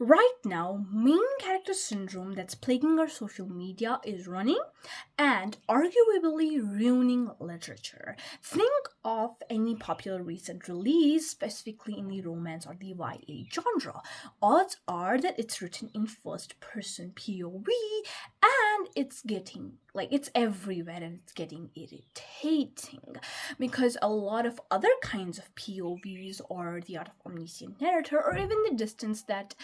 Right now, main character syndrome that's plaguing our social media is running and arguably ruining literature. Think of any popular recent release, specifically in the romance or the YA genre. Odds are that it's written in first person POV and it's getting it's everywhere and it's getting irritating because a lot of other kinds of POVs or the art of omniscient narrator or even the distance that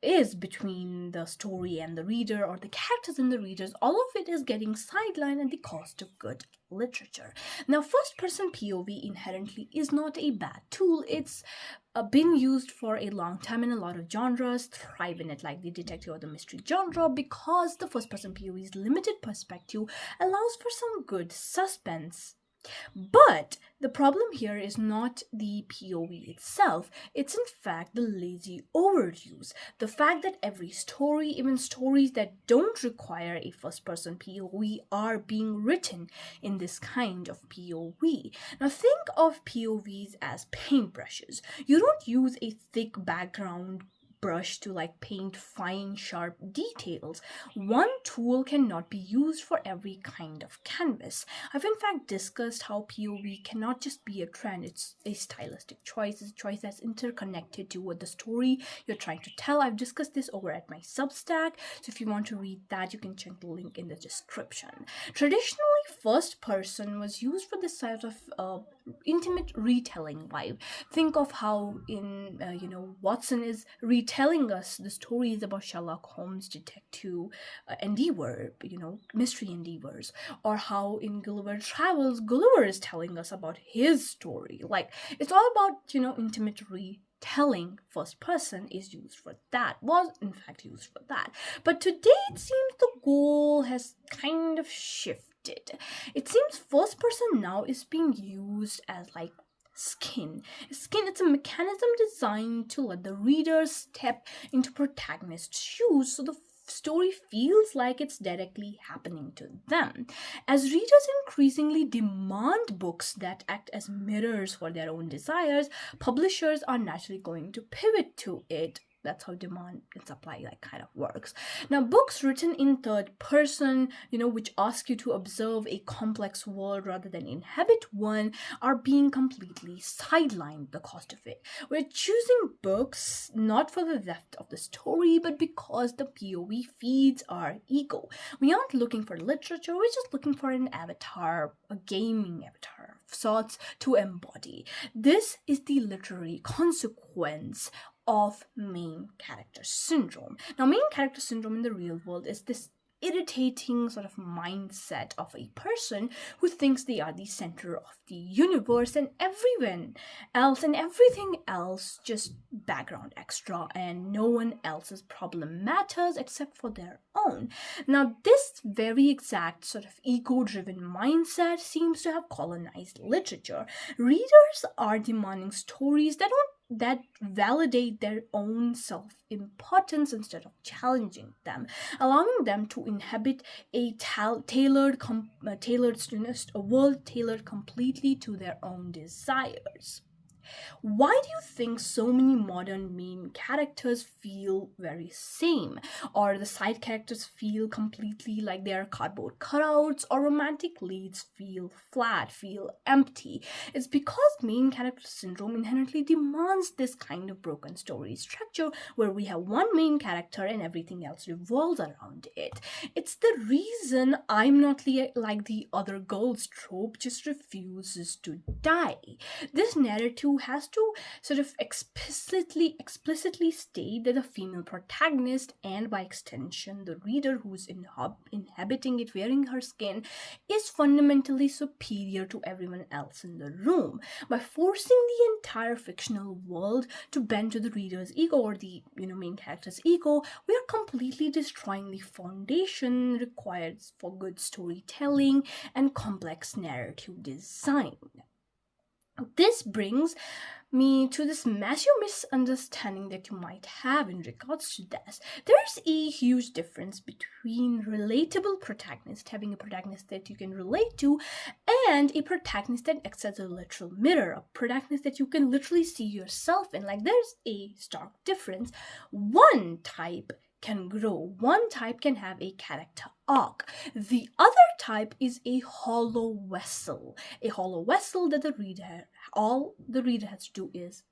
is between the story and the reader or the characters and the readers, all of it is getting sidelined at the cost of good literature. Now, first person POV inherently is not a bad tool. It's been used for a long time, and a lot of genres thrive in it, like the detective or the mystery genre, because the first person POV's limited perspective allows for some good suspense. But the problem here is not the POV itself, it's in fact the lazy overuse. The fact that every story, even stories that don't require a first person POV, are being written in this kind of POV. Now, think of POVs as paintbrushes. You don't use a thick background brush to paint fine sharp details. One tool cannot be used for every kind of canvas. I've in fact discussed how POV cannot just be a trend, it's a stylistic choice. It's a choice that's interconnected to what the story you're trying to tell. I've discussed this over at my Substack, so if you want to read that, you can check the link in the description. Traditionally, first person was used for this sort of intimate retelling vibe. Think of how in Watson is retelling us the stories about Sherlock Holmes detective endeavor, mystery endeavors, or how in Gulliver Travels Gulliver is telling us about his story. It's all about intimate retelling. First person is used for that, was in fact used for that, but today it seems the goal has kind of shifted. It seems first person now is being used as skin. It's a mechanism designed to let the reader step into protagonist's shoes so the story feels like it's directly happening to them. As readers increasingly demand books that act as mirrors for their own desires, publishers are naturally going to pivot to it. That's how demand and supply kind of works. Now, books written in third person, which ask you to observe a complex world rather than inhabit one, are being completely sidelined. The cost of it. We're choosing books not for the depth of the story, but because the POV feeds our ego. We aren't looking for literature, we're just looking for an avatar, a gaming avatar of sorts to embody. This is the literary consequence of main character syndrome. Now, main character syndrome in the real world is this irritating sort of mindset of a person who thinks they are the center of the universe and everyone else and everything else just background extra, and no one else's problem matters except for their own. Now, this very exact sort of ego-driven mindset seems to have colonized literature. Readers are demanding stories that validate their own self-importance instead of challenging them, allowing them to inhabit a a world tailored completely to their own desires. Why do you think so many modern main characters feel very same, or the side characters feel completely like they are cardboard cutouts, or romantic leads feel flat, feel empty? It's because main character syndrome inherently demands this kind of broken story structure where we have one main character and everything else revolves around it. It's the reason I'm not like the other girls trope just refuses to die. This narrative has to sort of explicitly state that the female protagonist, and by extension the reader who's inhabiting it, wearing her skin, is fundamentally superior to everyone else in the room. By forcing the entire fictional world to bend to the reader's ego or the main character's ego, we are completely destroying the foundation required for good storytelling and complex narrative design. This brings me to this massive misunderstanding that you might have in regards to this. There's a huge difference between relatable protagonist, having a protagonist that you can relate to, and a protagonist that acts as a literal mirror, a protagonist that you can literally see yourself in. Like, there's a stark difference. One type can grow. One type can have a character arc. The other type is a hollow vessel. A hollow vessel that all the reader has to do is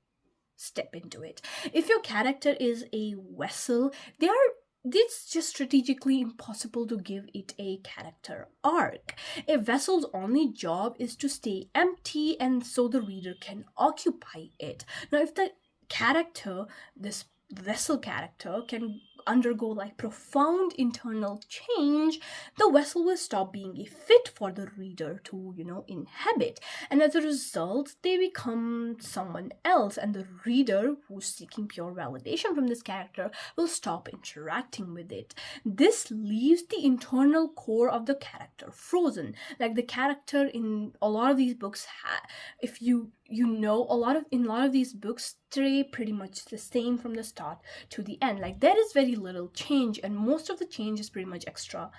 step into it. If your character is a vessel, it's just strategically impossible to give it a character arc. A vessel's only job is to stay empty, and so the reader can occupy it. Now, if the character, this vessel character, can undergo like profound internal change, the vessel will stop being a fit for the reader to, inhabit. And as a result, they become someone else, and the reader who's seeking pure validation from this character will stop interacting with it. This leaves the internal core of the character frozen. Like, the character in a lot of these books, if in a lot of these books stay pretty much the same from the start to the end. Like, there is very little change, and most of the change is pretty much external.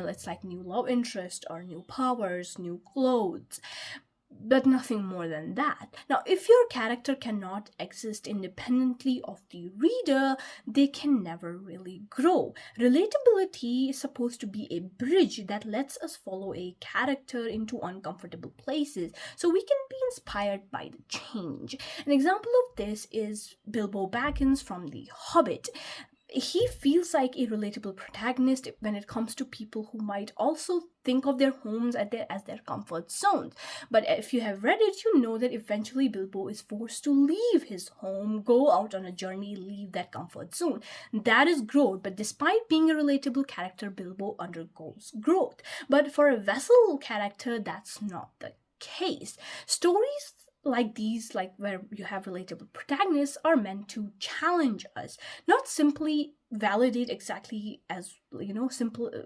It's like new love interest or new powers, new clothes, but nothing more than that. Now, if your character cannot exist independently of the reader, they can never really grow. Relatability is supposed to be a bridge that lets us follow a character into uncomfortable places so we can be inspired by the change. An example of this is Bilbo Baggins from The Hobbit. He feels like a relatable protagonist when it comes to people who might also think of their homes as their comfort zones. But if you have read it, you know that eventually Bilbo is forced to leave his home, go out on a journey, leave that comfort zone. That is growth, but despite being a relatable character, Bilbo undergoes growth. But for a vessel character, that's not the case. Stories like these, like where you have relatable protagonists, are meant to challenge us, not simply validate exactly as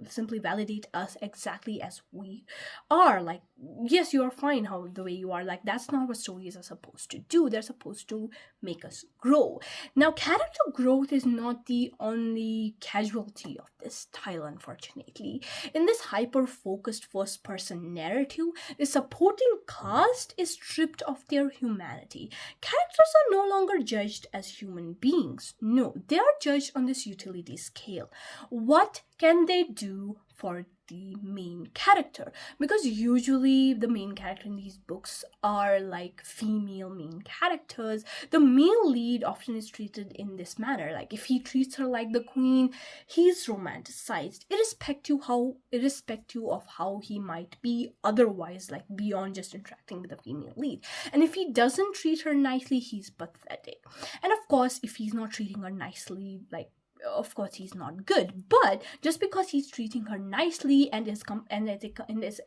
simply validate us exactly as we are. Like, yes, you are fine the way you are. Like, that's not what stories are supposed to do. They're supposed to make us grow. Now, character growth is not the only casualty of this style, unfortunately. In this hyper-focused first-person narrative, the supporting cast is stripped of their humanity. Characters are no longer judged as human beings. No, they are judged on this utility scale. What can they do for the main character? Because usually the main character in these books are like female main characters. The male lead often is treated in this manner. Like, if he treats her like the queen, he's romanticized, irrespective of how he might be otherwise, like beyond just interacting with the female lead. And if he doesn't treat her nicely, he's pathetic. And of course, if he's not treating her nicely, of course he's not good. But just because he's treating her nicely and is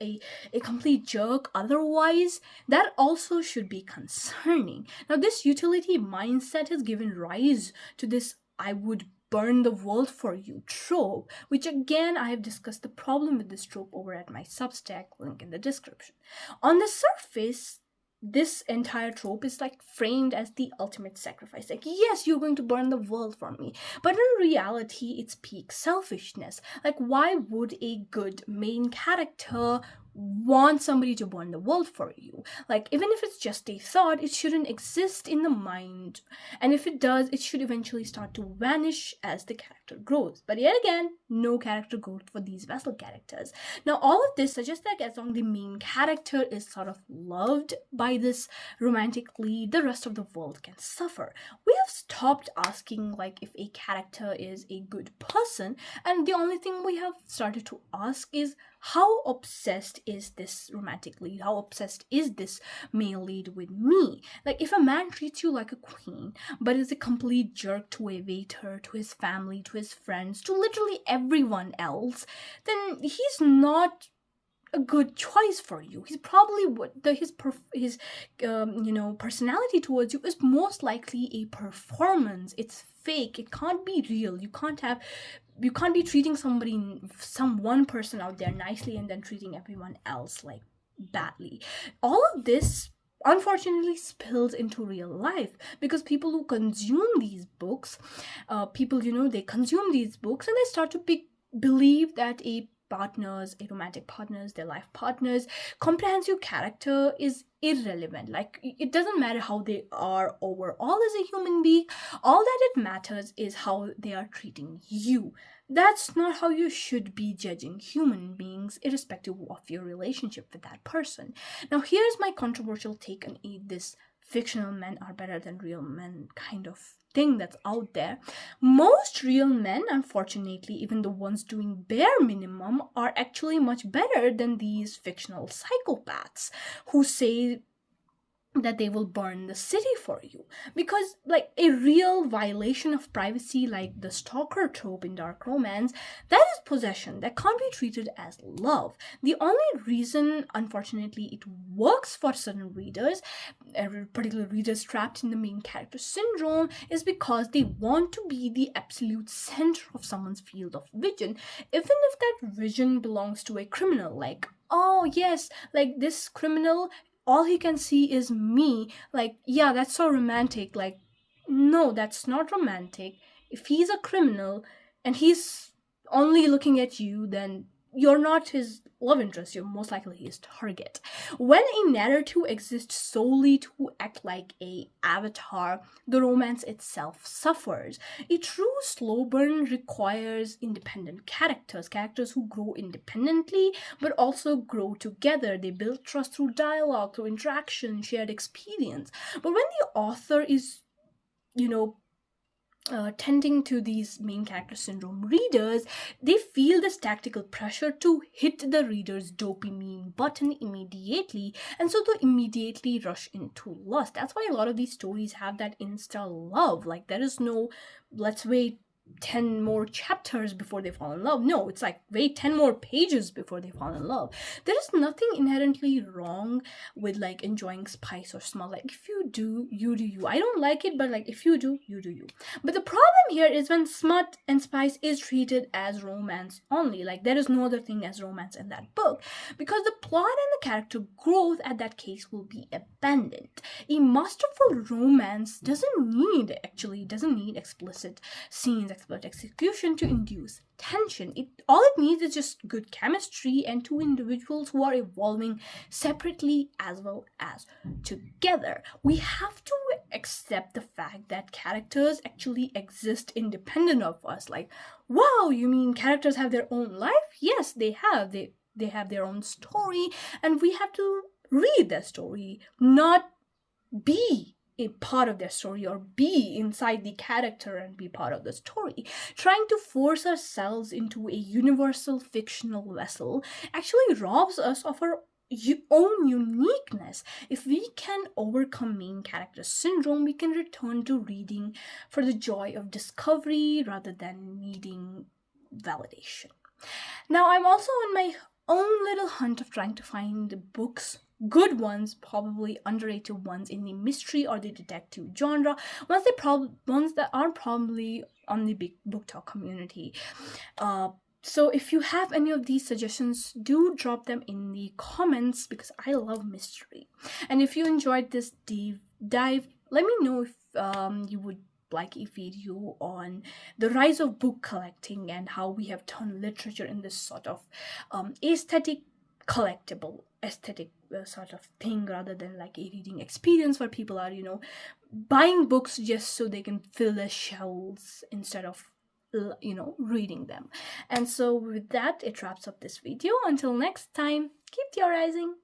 a complete jerk otherwise, that also should be concerning. Now, this utility mindset has given rise to this "I would burn the world for you" trope, which again, I have discussed the problem with this trope over at my Substack, link in the description. On the surface, this entire trope is like framed as the ultimate sacrifice. Like, yes, you're going to burn the world for me. But in reality, it's peak selfishness. Like, why would a good main character want somebody to burn the world for you? Like, even if it's just a thought, it shouldn't exist in the mind. And if it does, it should eventually start to vanish as the character grows. But yet again, no character growth for these vessel characters. Now, all of this suggests that as long as the main character is sort of loved by this romantic lead, the rest of the world can suffer. We have stopped asking like if a character is a good person, and the only thing we have started to ask is, how obsessed is this romantic lead? How obsessed is this male lead with me? Like, if a man treats you like a queen, but is a complete jerk to a waiter, to his family, to his friends, to literally everyone else, then he's not a good choice for you. He's probably his personality towards you is most likely a performance. It's fake. It can't be real. You can't be treating some one person out there nicely and then treating everyone else like badly. All of this unfortunately spills into real life, because people who consume these books, they consume these books and they start to believe that romantic partners, their life partners, comprehensive character is irrelevant. Like, it doesn't matter how they are overall as a human being. All that it matters is how they are treating you. That's not how you should be judging human beings, irrespective of your relationship with that person. Now, here's my controversial take on this fictional men are better than real men kind of thing that's out there. Most real men, unfortunately, even the ones doing bare minimum, are actually much better than these fictional psychopaths who say that they will burn the city for you. Because, like, a real violation of privacy, like the stalker trope in dark romance, that is possession. That can't be treated as love. The only reason, unfortunately, it works for certain readers, particular readers trapped in the main character syndrome, is because they want to be the absolute center of someone's field of vision, even if that vision belongs to a criminal. Like, oh yes, like this criminal, all he can see is me. Like, yeah, that's so romantic. Like, no, that's not romantic. If he's a criminal and he's only looking at you, then you're not his love interest. You're most likely his target. When a narrative exists solely to act like a avatar, the romance itself suffers. A true slow burn requires independent characters who grow independently but also grow together. They build trust through dialogue, through interaction, shared experience. But when the author is, tending to these main character syndrome readers, they feel this tactical pressure to hit the reader's dopamine button immediately, and so they immediately rush into lust. That's why a lot of these stories have that insta love. Like, there is no let's wait 10 more chapters before they fall in love. No, it's like wait 10 more pages before they fall in love. There is nothing inherently wrong with like enjoying spice or smell. Like, if you do, you do you. I don't like it, but like if you do, you do you. But the problem here is when smut and spice is treated as romance only. Like, there is no other thing as romance in that book, because the plot and the character growth at that case will be abandoned. A masterful romance doesn't need explicit scenes, expert execution to induce tension. All it needs is just good chemistry and two individuals who are evolving separately as well as together. We have to accept the fact that characters actually exist independent of us. Like, wow, you mean characters have their own life? Yes, they have. They have their own story, and we have to read their story, not be a part of their story or be inside the character and be part of the story. Trying to force ourselves into a universal fictional vessel actually robs us of our own uniqueness. If we can overcome main character syndrome, we can return to reading for the joy of discovery rather than needing validation. Now, I'm also on my own little hunt of trying to find books, good ones, probably underrated ones in the mystery or the detective genre, ones that are probably on the big BookTok community. So if you have any of these suggestions, do drop them in the comments, because I love mystery. And if you enjoyed this deep dive, let me know if you would like a video on the rise of book collecting and how we have turned literature in this sort of aesthetic sort of thing, rather than like a reading experience where people are buying books just so they can fill their shelves instead of reading them. And so with that, it wraps up this video. Until next time, keep theorizing.